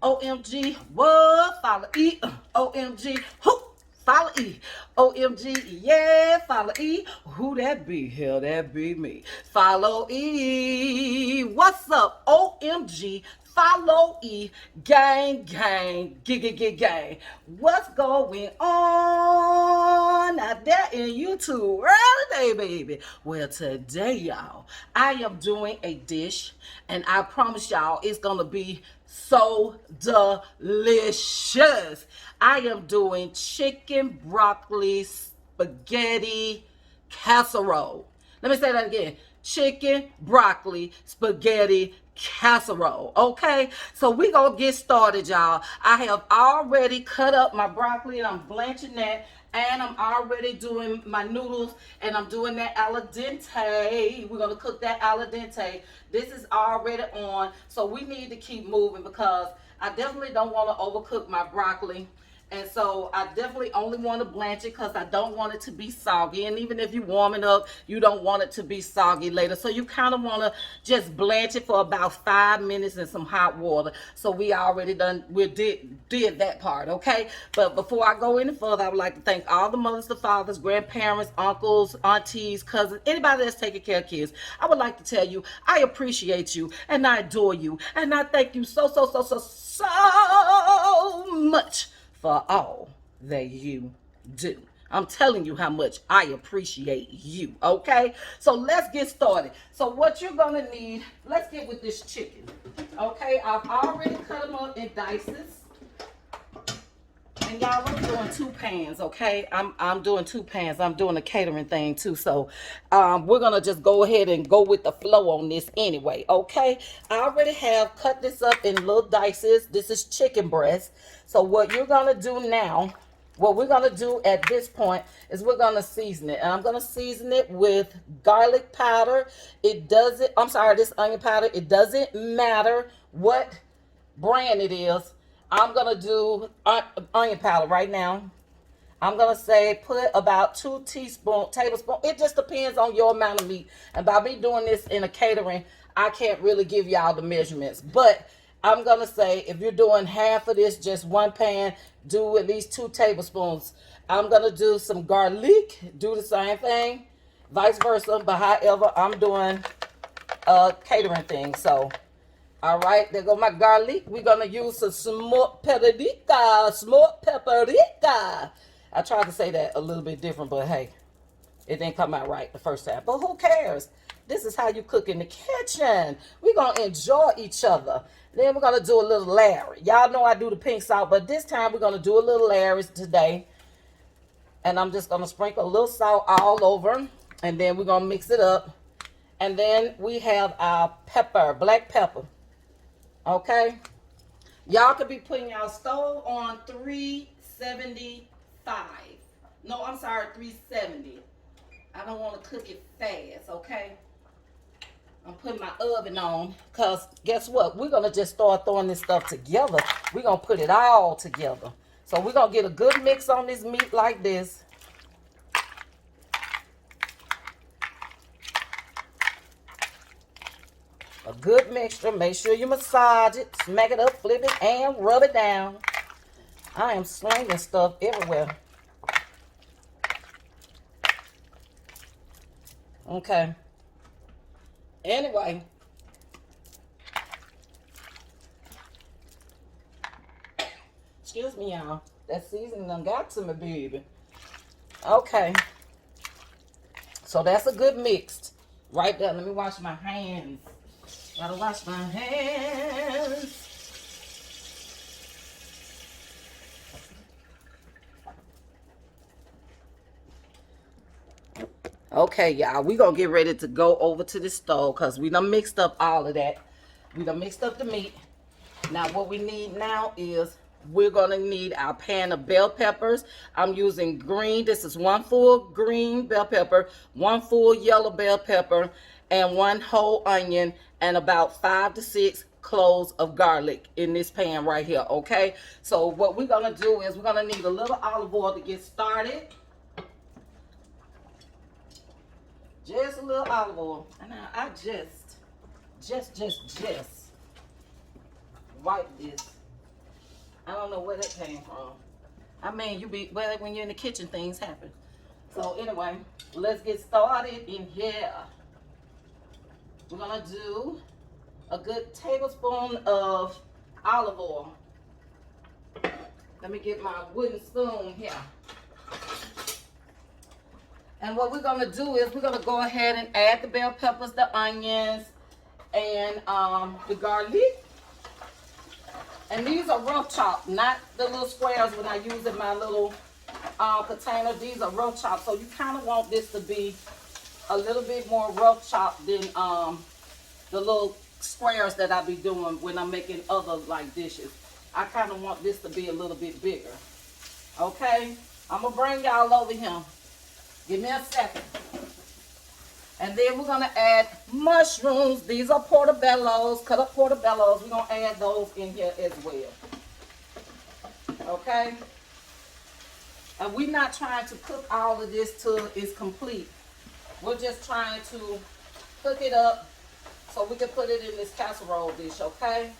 OMG, what? Follow E. OMG, who? Follow E. OMG, yeah, follow E. Who that be? Hell, that be me. Follow E. What's up? OMG, follow E. Gang, gang, gang. What's going on out there in YouTube? Early day, baby. Well, today, y'all, I am doing a dish, and I promise y'all it's gonna be so delicious. I am doing chicken broccoli spaghetti casserole. Let me say that again. Chicken broccoli spaghetti casserole. Okay, so we gonna get started, y'all. I have already cut up my broccoli and I'm blanching that, and I'm already doing my noodles, and I'm doing that al dente. We're gonna cook that al dente. This is already on, so we need to keep moving because I definitely don't want to overcook my broccoli. And so I definitely only want to blanch it because I don't want it to be soggy. And even if you warm it up, you don't want it to be soggy later. So you kind of want to just blanch it for about 5 minutes in some hot water. So we already did that part, okay? But before I go any further, I would like to thank all the mothers, the fathers, grandparents, uncles, aunties, cousins, anybody that's taking care of kids. I would like to tell you, I appreciate you and I adore you. And I thank you so much for all that you do. I'm telling you how much I appreciate you, okay? So let's get started. So what you're gonna need, let's get with this chicken, okay? I've already cut them up in dices. And y'all, I'm doing 2 pans, okay? I'm doing 2 pans. I'm doing a catering thing too. So we're gonna just go ahead and go with the flow on this anyway, okay? I already have cut this up in little dices. This is chicken breast. So what you're gonna do now, what we're gonna do at this point is we're gonna season it. And I'm gonna season it with garlic powder. This onion powder. It doesn't matter what brand it is. I'm gonna do onion powder right now. I'm gonna say put about 2 tablespoons. It just depends on your amount of meat. And by me doing this in a catering, I can't really give y'all the measurements. But I'm gonna say if you're doing half of this, just 1 pan, do at least 2 tablespoons. I'm gonna do some garlic, do the same thing, vice versa. But however, I'm doing a catering thing, so. All right, there go my garlic. We're going to use some smoked paprika. I tried to say that a little bit different, but hey, it didn't come out right the first time. But who cares? This is how you cook in the kitchen. We're going to enjoy each other. Then we're going to do a little Larry. Y'all know I do the pink salt, but this time we're going to do a little Larry today. And I'm just going to sprinkle a little salt all over. And then we're going to mix it up. And then we have our pepper, black pepper. Okay, y'all could be putting y'all stove on 375. No, I'm sorry, 370. I don't want to cook it fast, okay? I'm putting my oven on because guess what? We're going to just start throwing this stuff together. We're going to put it all together. So we're going to get a good mix on this meat like this. A good mixture. Make sure you massage it, smack it up, flip it, and rub it down. I am slinging stuff everywhere. Okay. Anyway. Excuse me, y'all. That seasoning done got to me, baby. Okay. So that's a good mix. Right there. Let me wash my hands. Gotta wash my hands. Okay, y'all. We gonna get ready to go over to the stove because we done mixed up all of that. We done mixed up the meat. Now, what we need now is we're gonna need our pan of bell peppers. I'm using green. This is 1 full green bell pepper, 1 full yellow bell pepper, and 1 whole onion, and about 5 to 6 cloves of garlic in this pan right here, okay? So what we're gonna do is we're gonna need a little olive oil to get started. Just a little olive oil. And now I just wipe this I don't know where that came from. I mean, well, when you're in the kitchen, things happen. So anyway, let's get started in here. We're gonna do a good tablespoon of olive oil. Let me get my wooden spoon here. And what we're gonna do is we're gonna go ahead and add the bell peppers, the onions, and the garlic. And these are rough chopped, not the little squares when I use in my little container. These are rough chopped, so you kind of want this to be a little bit more rough chopped than the little squares that I be doing when I'm making other like dishes. I kind of want this to be a little bit bigger. Okay, I'm gonna bring y'all over here. Give me a second. And then we're gonna add mushrooms. These are portobellos, cut up portobellos. We're gonna add those in here as well. Okay? And we're not trying to cook all of this till it's complete. We're just trying to cook it up so we can put it in this casserole dish, okay?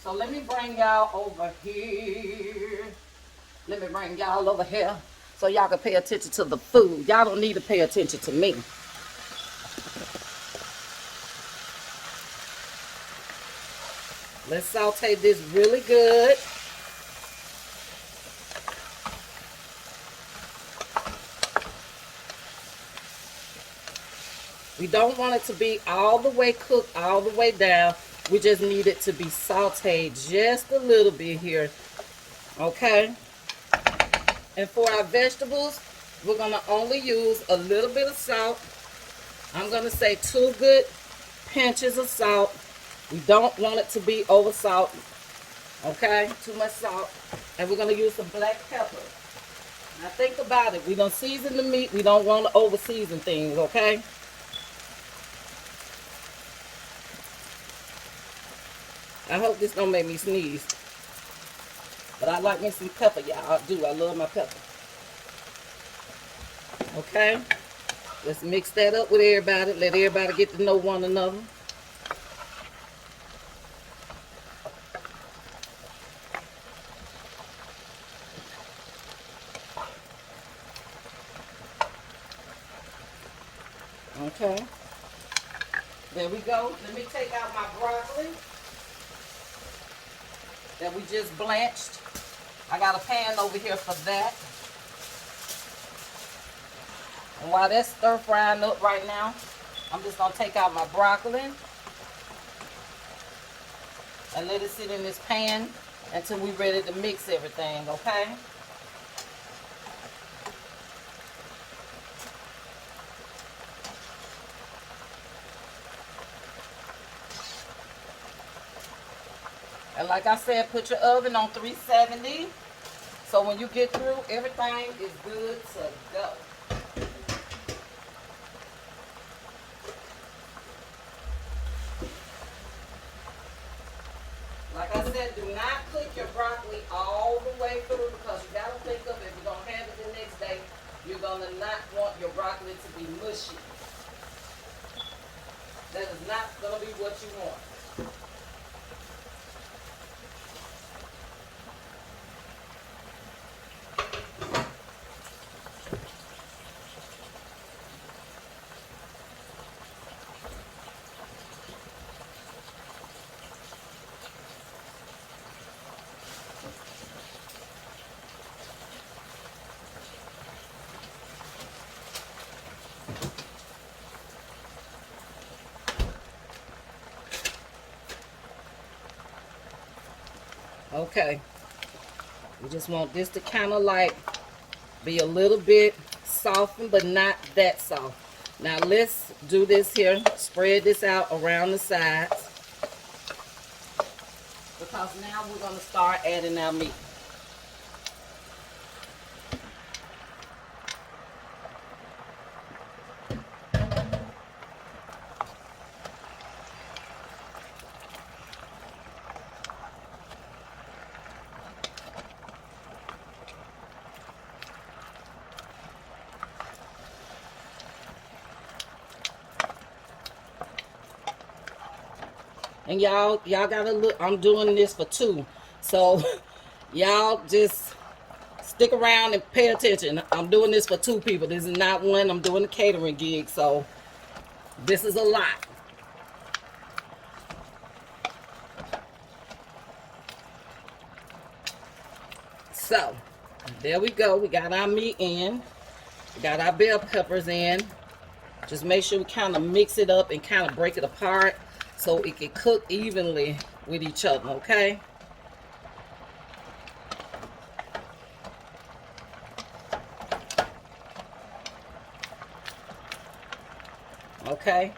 So let me bring y'all over here. Let me bring y'all over here so y'all can pay attention to the food. Y'all don't need to pay attention to me. Let's saute this really good. We don't want it to be all the way cooked, all the way down. We just need it to be sauteed just a little bit here. Okay? And for our vegetables, we're going to only use a little bit of salt. I'm going to say 2 good pinches of salt. We don't want it to be over salted. Okay? Too much salt. And we're going to use some black pepper. Now think about it. We're going to season the meat. We don't want to over season things. Okay? I hope this don't make me sneeze. But I like me some pepper, y'all. I do. I love my pepper. Okay? Let's mix that up with everybody. Let everybody get to know one another. Okay. There we go. Let me take out my broccoli that we just blanched. I got a pan over here for that. And while that's stir frying up right now, I'm just going to take out my broccoli and let it sit in this pan until we're ready to mix everything, okay? And like I said, put your oven on 370. So when you get through, everything is good to go. Like I said, do not cook your broccoli all the way through because you got to think of it. If you're going to have it the next day, you're going to not want your broccoli to be mushy. That is not going to be what you want. Okay, we just want this to kind of like be a little bit softened, but not that soft. Now let's do this here, spread this out around the sides, because now we're going to start adding our meat. And y'all gotta look. I'm doing this for 2. So y'all just stick around and pay attention. I'm doing this for 2 people. This is not one. I'm doing a catering gig. So this is a lot. So there we go. We got our meat in. We got our bell peppers in. Just make sure we kind of mix it up and kind of break it apart so it can cook evenly with each other, okay? Okay.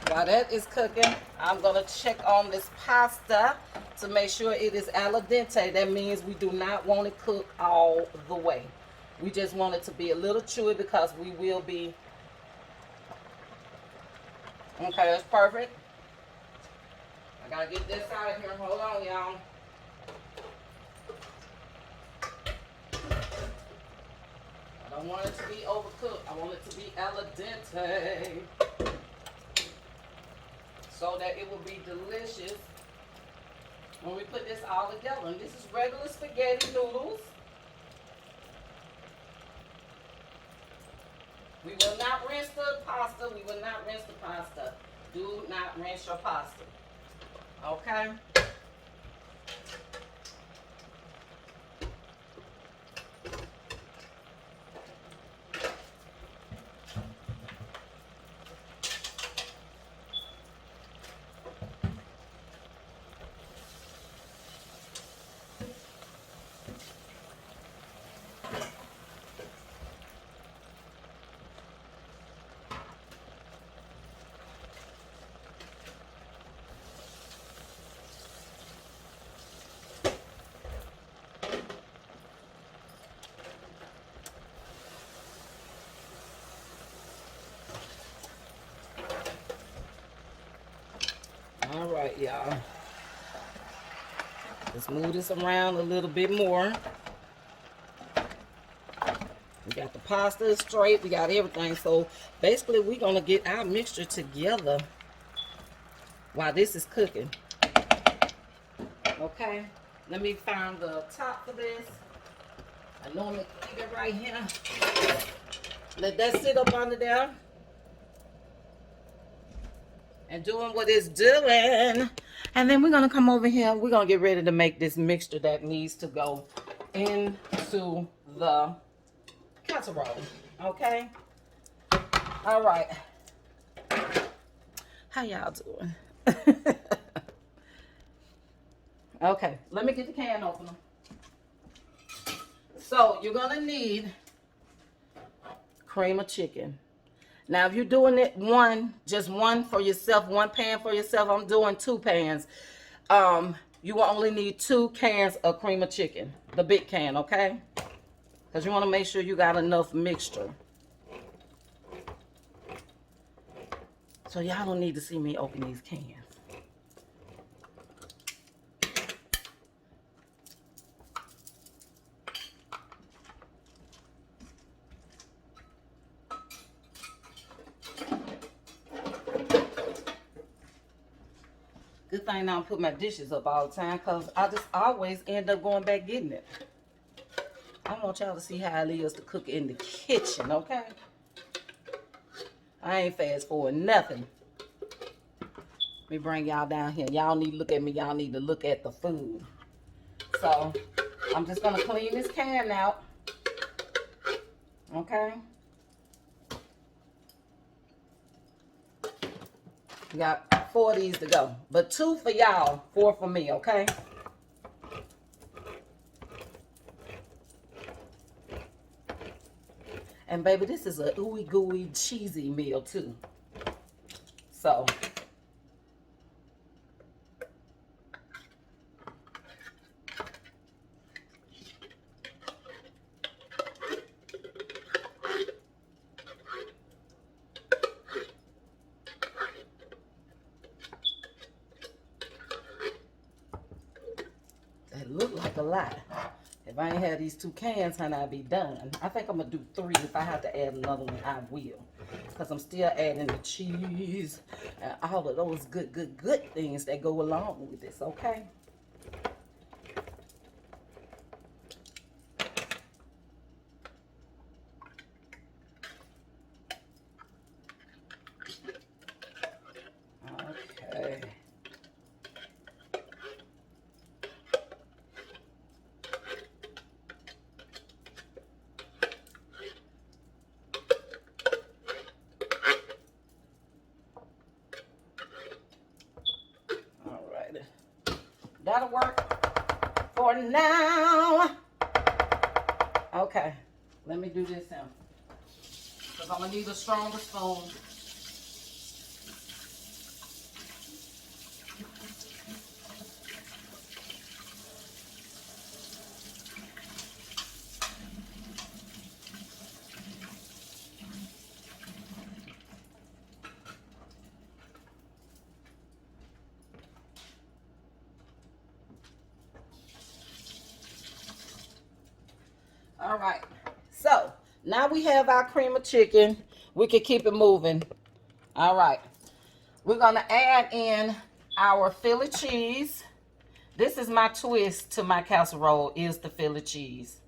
While that is cooking, I'm going to check on this pasta to make sure it is al dente. That means we do not want it cooked all the way. We just want it to be a little chewy because we will be... Okay, that's perfect. I gotta get this out of here. Hold on, y'all. I don't want it to be overcooked. I want it to be al dente, so that it will be delicious when we put this all together. And this is regular spaghetti noodles. We will not rinse the pasta. We will not rinse the pasta. Do not rinse your pasta. Okay? All right, y'all. Let's move this around a little bit more. We got the pasta straight. We got everything. So basically, we're going to get our mixture together while this is cooking. Okay. Let me find the top for this. I normally keep it right here. Let that sit up under there. And doing what it's doing. And then we're going to come over here. We're going to get ready to make this mixture that needs to go into the casserole. Okay? All right. How y'all doing? Okay. Let me get the can opener. So, you're going to need cream of chicken. Now, if you're doing it just one for yourself, 1 pan for yourself, I'm doing 2 pans. You will only need 2 cans of cream of chicken, the big can, okay? Because you want to make sure you got enough mixture. So y'all don't need to see me open these cans. Good thing I don't put my dishes up all the time because I just always end up going back getting it. I want y'all to see how it is to cook in the kitchen, okay? I ain't fast forward nothing. Let me bring y'all down here. Y'all need to look at me. Y'all need to look at the food. So, I'm just going to clean this can out. Okay? We got 4 of these to go. But 2 for y'all, 4 for me, okay? And baby, this is a ooey gooey cheesy meal too. So that look like a lot. If I ain't had these 2 cans, honey, I'd be done. I think I'm going to do 3. If I have to add another one, I will. because I'm still adding the cheese and all of those good things that go along with this, okay? Okay. That'll work for now. Okay, let me do this now. Because I'm going to need a stronger spoon. All right, so now we have our cream of chicken. We can keep it moving. All right, we're gonna add in our Philly cheese. This is my twist to my casserole, is the Philly cheese.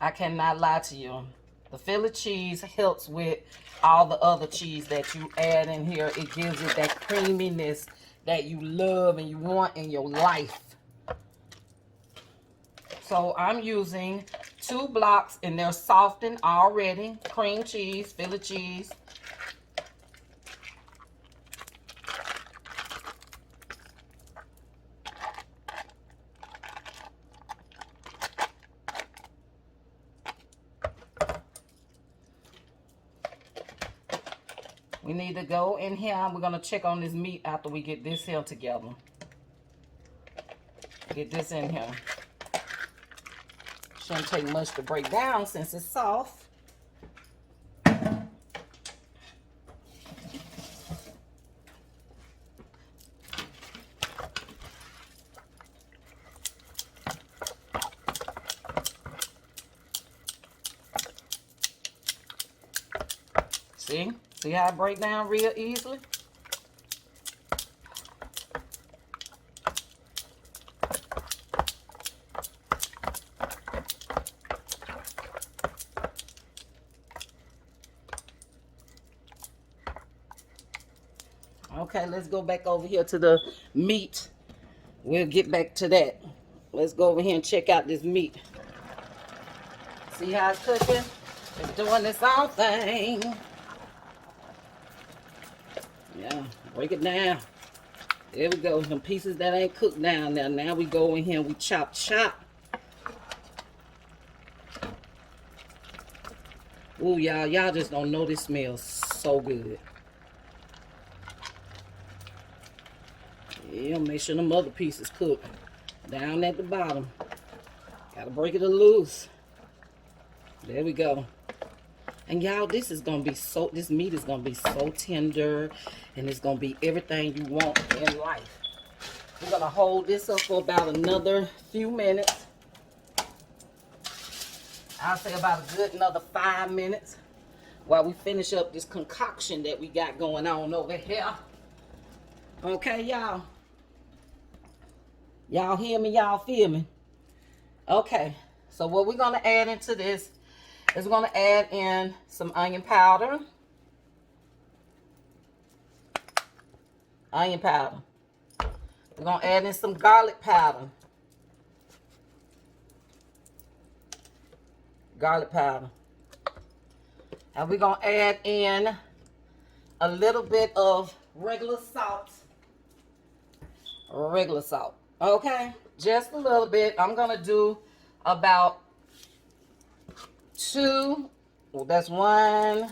I cannot lie to you. The Philly cheese helps with all the other cheese that you add in here. It gives it that creaminess that you love and you want in your life. So I'm using 2 blocks and they're softened already. Cream cheese, Philly cheese. We need to go in here. We're going to check on this meat after we get this here together. Get this in here. Shouldn't take much to break down since it's soft. See how it break down real easily? Okay, let's go back over here to the meat. We'll get back to that. Let's go over here and check out this meat. See how it's cooking? It's doing its own thing. Yeah, break it down. There we go. Some pieces that ain't cooked down there. Now we go in here and we chop. Ooh, y'all just don't know this smells so good. Yeah, make sure them other pieces cook. Down at the bottom. Gotta break it loose. There we go. And y'all, this meat is gonna be so tender, and it's gonna be everything you want in life. We're gonna hold this up for about another few minutes. I'll say about a good another 5 minutes while we finish up this concoction that we got going on over here. Okay, y'all. Y'all hear me? Y'all feel me? Okay, so what we're gonna add into this is we're going to add in some onion powder. Onion powder. We're going to add in some garlic powder. Garlic powder. And we're going to add in a little bit of regular salt. Regular salt. Okay? Just a little bit. I'm going to do about 2, well, that's 1,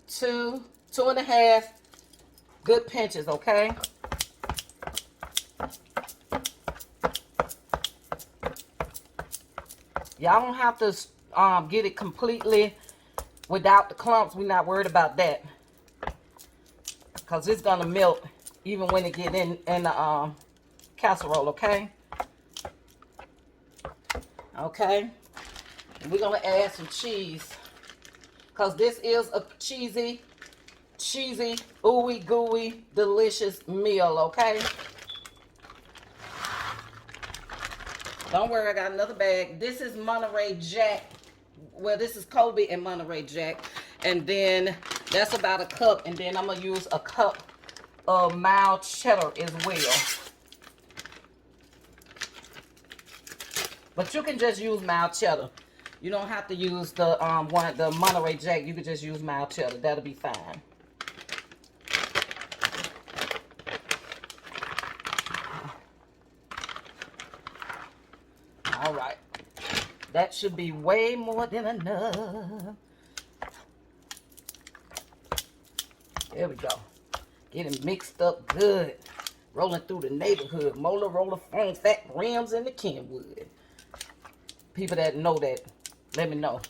2, 2.5 good pinches, okay? Y'all don't have to get it completely without the clumps. We're not worried about that, because it's gonna melt even when it get in the casserole, okay? Okay. We're going to add some cheese. because this is a cheesy, ooey gooey, delicious meal, okay? Don't worry, I got another bag. This is Monterey Jack. Well, this is Kobe and Monterey Jack. And then that's about a cup. And then I'm going to use a cup of mild cheddar as well. But you can just use mild cheddar. You don't have to use the Monterey Jack. You can just use mild cheddar. That'll be fine. All right. That should be way more than enough. There we go. Get it mixed up good. Rolling through the neighborhood. Molar, roller, foam, fat rims, and the Kenwood. People that know that, let me know.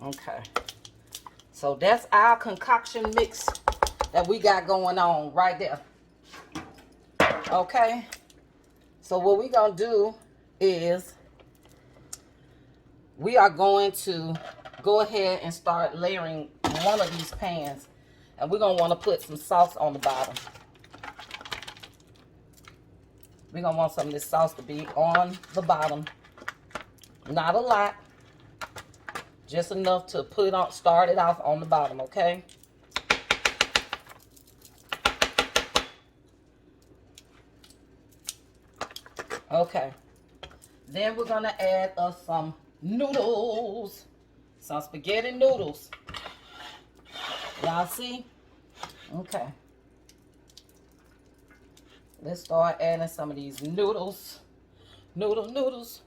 Okay. So that's our concoction mix that we got going on right there. Okay. So what we're going to do is we are going to go ahead and start layering one of these pans. And we're going to want to put some sauce on the bottom. We're going to want some of this sauce to be on the bottom. Not a lot. Just enough to put it on, start it off on the bottom, okay? Okay. Then we're going to add us some noodles. Some spaghetti noodles. Y'all see? Okay. Let's start adding some of these noodles. Noodles.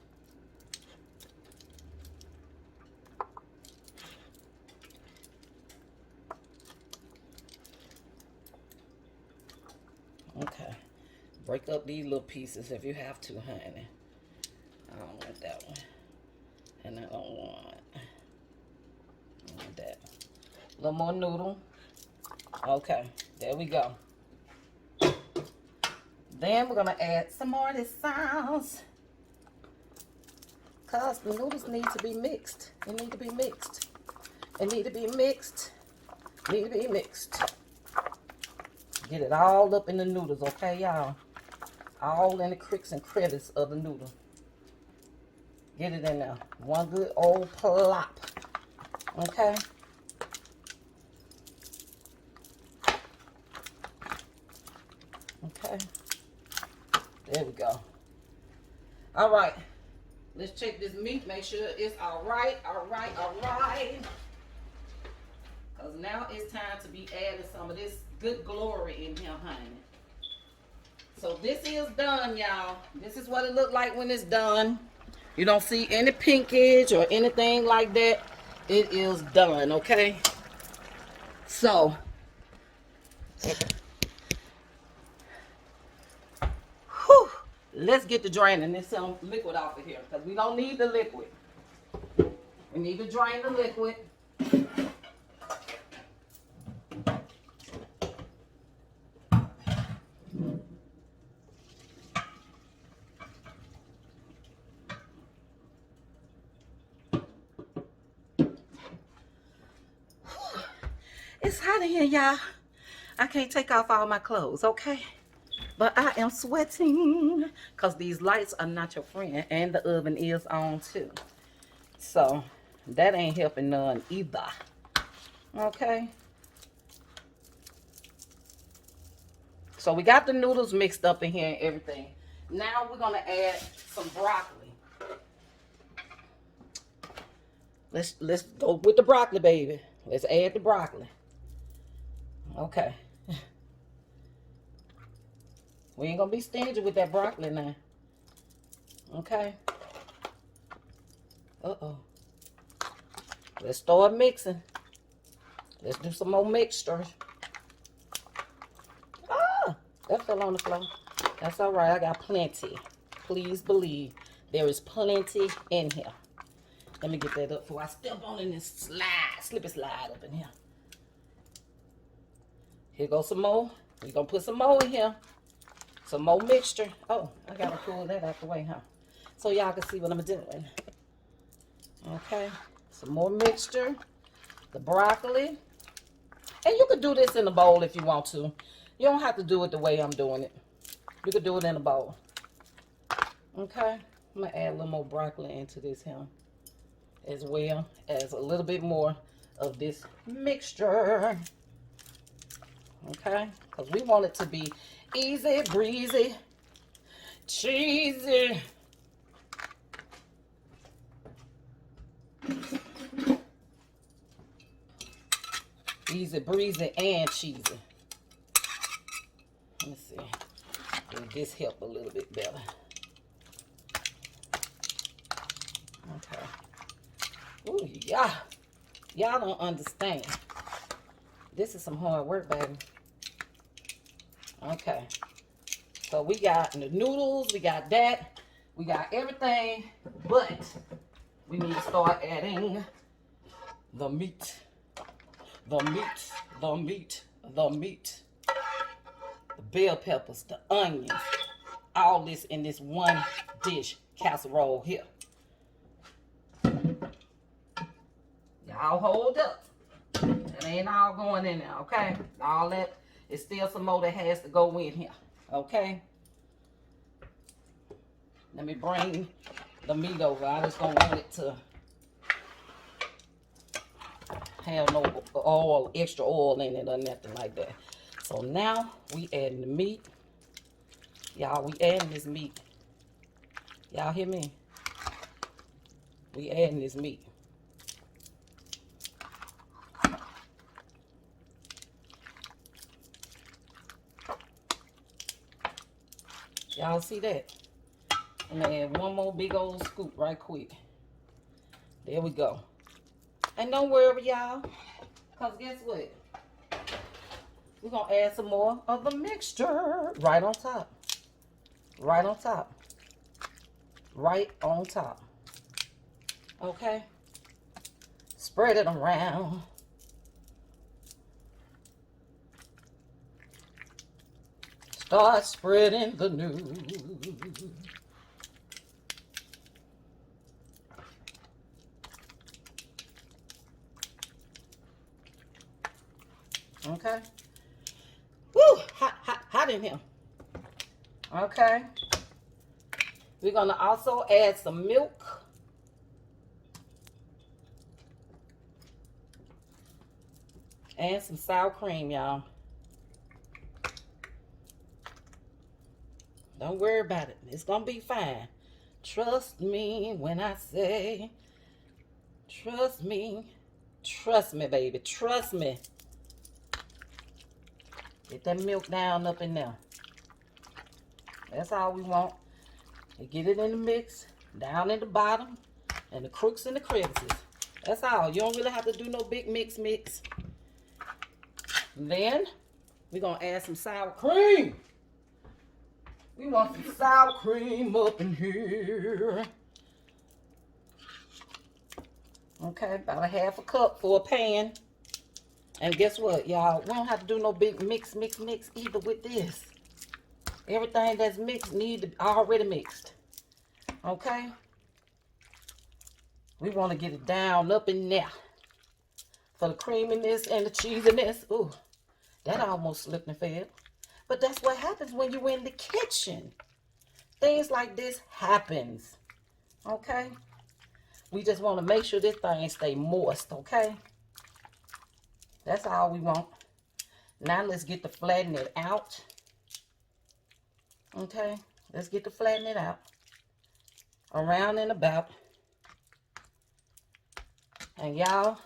Okay. Break up these little pieces if you have to, honey. I don't want that one. And I don't want that. A little more noodle. Okay. There we go. Then we're going to add some more of this sauce. Because the noodles need to be mixed. They need to be mixed. They need to be mixed. Need to be mixed. Get it all up in the noodles, okay, y'all? All in the cricks and critters of the noodle. Get it in there. One good old plop. Okay? Okay. There we go. All right. Let's check this meat. Make sure it's all right. Because now it's time to be adding some of this good glory in here, honey. So this is done, y'all. This is what it looked like when it's done. You don't see any pinkage or anything like that. It is done, okay? So, whew, let's get to draining this liquid off of here because we don't need the liquid. We need to drain the liquid. It's hot in here, y'all. I can't take off all my clothes, okay? But I am sweating because these lights are not your friend and the oven is on too. So that ain't helping none either. Okay? So we got the noodles mixed up in here and everything. Now we're going to add some broccoli. Let's go with the broccoli, baby. Let's add the broccoli. Okay. We ain't gonna be stingy with that broccoli now. Okay. Uh-oh. Let's start mixing. Let's do some more mixture. Ah! That fell on the floor. That's all right. I got plenty. Please believe there is plenty in here. Let me get that up before I step on in this slippery slide up in here. Here goes some more. We're going to put some more in here. Some more mixture. Oh, I got to pull that out the way, huh? So y'all can see what I'm doing. Okay, some more mixture, the broccoli. And you could do this in a bowl if you want to. You don't have to do it the way I'm doing it. You could do it in a bowl. Okay, I'm gonna add a little more broccoli into this here, as well as a little bit more of this mixture. Okay, because we want it to be easy, breezy, cheesy. Easy, breezy, and cheesy. Let me see. Will this help a little bit better? Okay. Ooh, yeah. Y'all don't understand. This is some hard work, baby. Okay. So we got the noodles, we got that, we got everything, but we need to start adding the meat. The meat, the meat, the meat. The bell peppers, the onions. All this in this one dish casserole here. Y'all hold up. It ain't all going in there, okay? All that is still some more that has to go in here, okay? Let me bring the meat over. I just don't want it to have no oil, extra oil in it or nothing like that. So now we adding the meat. Y'all, we adding this meat. Y'all hear me? We adding this meat. Y'all see that? I'm gonna add one more big old scoop right quick. There we go. And don't worry, y'all, because guess what? We're gonna add some more of the mixture right on top. Right on top. Right on top. Okay? Spread it around. Start spreading the news. Okay? Woo! Hot, hot, hot in here. Okay? We're going to also add some milk. And some sour cream, y'all. Don't worry about it. It's going to be fine. Trust me when I say, trust me. Trust me, baby. Trust me. Get that milk down up in there. That's all we want. And get it in the mix, down in the bottom, and the crooks and the crevices. That's all. You don't really have to do no big mix. Then, we're going to add some sour cream. We want some sour cream up in here. Okay, about a half a cup for a pan. And guess what, y'all? We don't have to do no big mix either with this. Everything that's mixed needs to be already mixed. Okay? We want to get it down up in there. For the creaminess and the cheesiness. Ooh, that almost slipped and fell. But that's what happens when you're in the kitchen. Things like this happens. Okay? We just want to make sure this thing stay moist, okay? That's all we want. Now let's get to flatten it out. Okay? Let's get to flatten it out. Around and about. And y'all,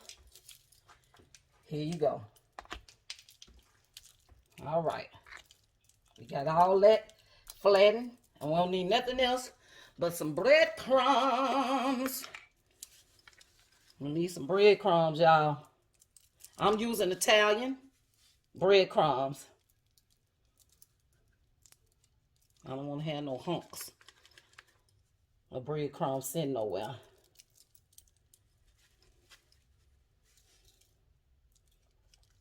here you go. All right. We got all that flattened. And we don't need nothing else but some breadcrumbs. We need some breadcrumbs, y'all. I'm using Italian breadcrumbs. I don't want to have no hunks of breadcrumbs sitting nowhere.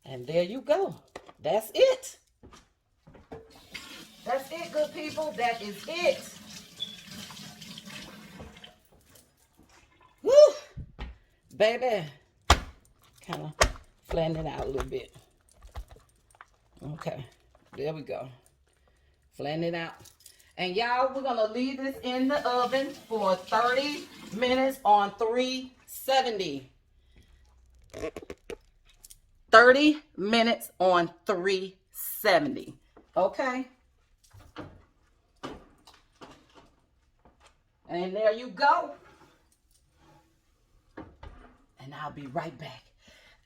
And there you go. That's it. That's it, good people. That is it. Woo! baby. Kind of flatten it out a little bit. Okay, there we go. Flatten it out. And y'all, we're gonna leave this in the oven for 30 minutes on 370. 30 minutes on 370. Okay. And there you go. And I'll be right back.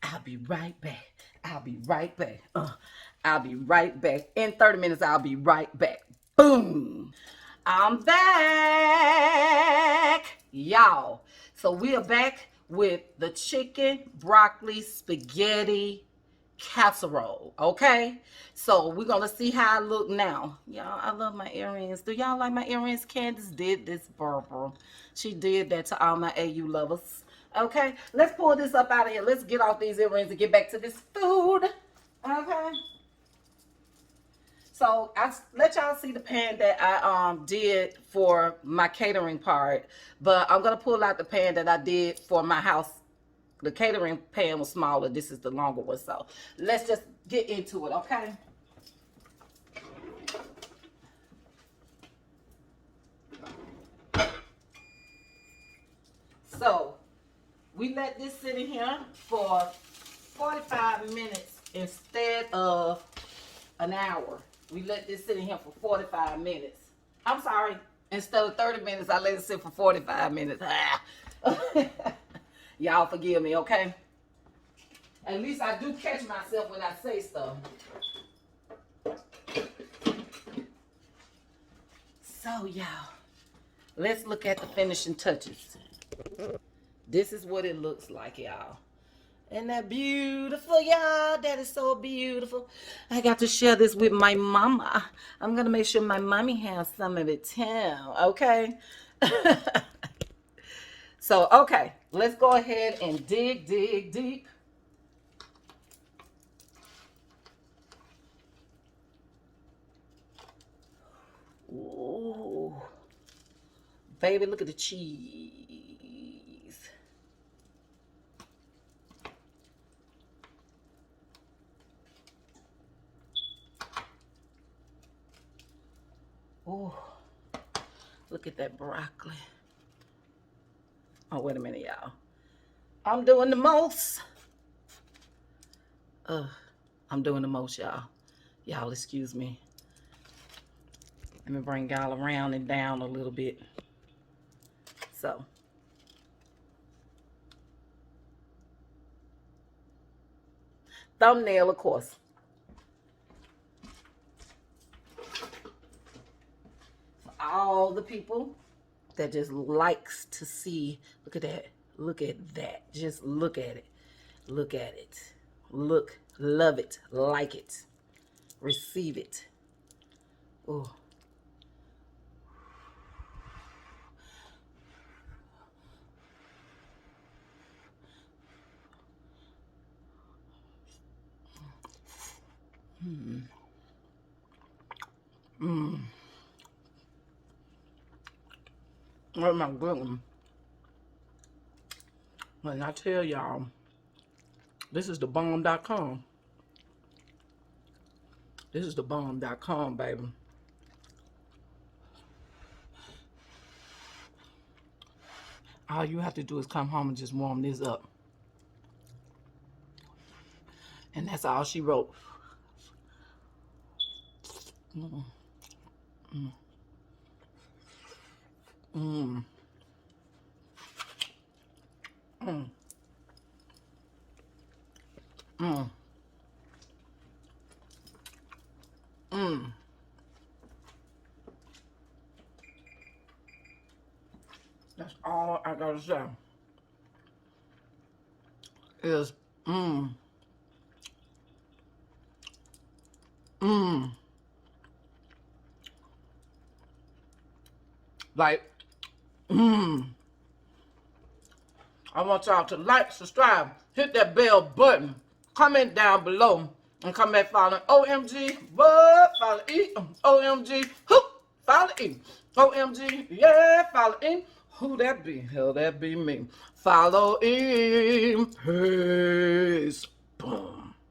I'll be right back. I'll be right back. I'll be right back. In 30 minutes, I'll be right back. Boom. I'm back. Y'all. So we are back with the chicken, broccoli, spaghetti casserole. Okay? So we're going to see how I look now. Y'all, I love my earrings. Do y'all like my earrings? Candace did this, Barbara. She did that to all my AU lovers. Okay, let's pull this up out of here. Let's get off these earrings and get back to this food. Okay. So I let y'all see the pan that I did for my catering part, but I'm gonna pull out the pan that I did for my house. The catering pan was smaller. This is the longer one. So let's just get into it. Okay. So we let this sit in here for 45 minutes instead of an hour. We let this sit in here for 45 minutes. I'm sorry. Instead of 30 minutes, I let it sit for 45 minutes. Y'all forgive me, okay? At least I do catch myself when I say stuff. So, y'all, let's look at the finishing touches. This is what it looks like, y'all. Isn't that beautiful, y'all? That is so beautiful. I got to share this with my mama. I'm going to make sure my mommy has some of it too, okay? So, okay, let's go ahead and dig deep. Ooh. Baby, look at the cheese. Oh, look at that broccoli. Oh, wait a minute, y'all. I'm doing the most. I'm doing the most, y'all. Y'all, excuse me. Let me bring y'all around and down a little bit. So. Thumbnail, of course. All the people that just likes to see, look at that, just look at it, love it, like it, receive it. Oh, oh my goodness. When I tell y'all, this is the bomb.com. This is the bomb.com, baby. All you have to do is come home and just warm this up. And that's all she wrote. That's all I gotta say. Is like I want y'all to like, subscribe, hit that bell button, comment down below, and come back following OMG, what? Follow E, OMG, who? Follow E, OMG, yeah, follow E. Who that be? Hell, that be me. Follow in. Peace. Boom.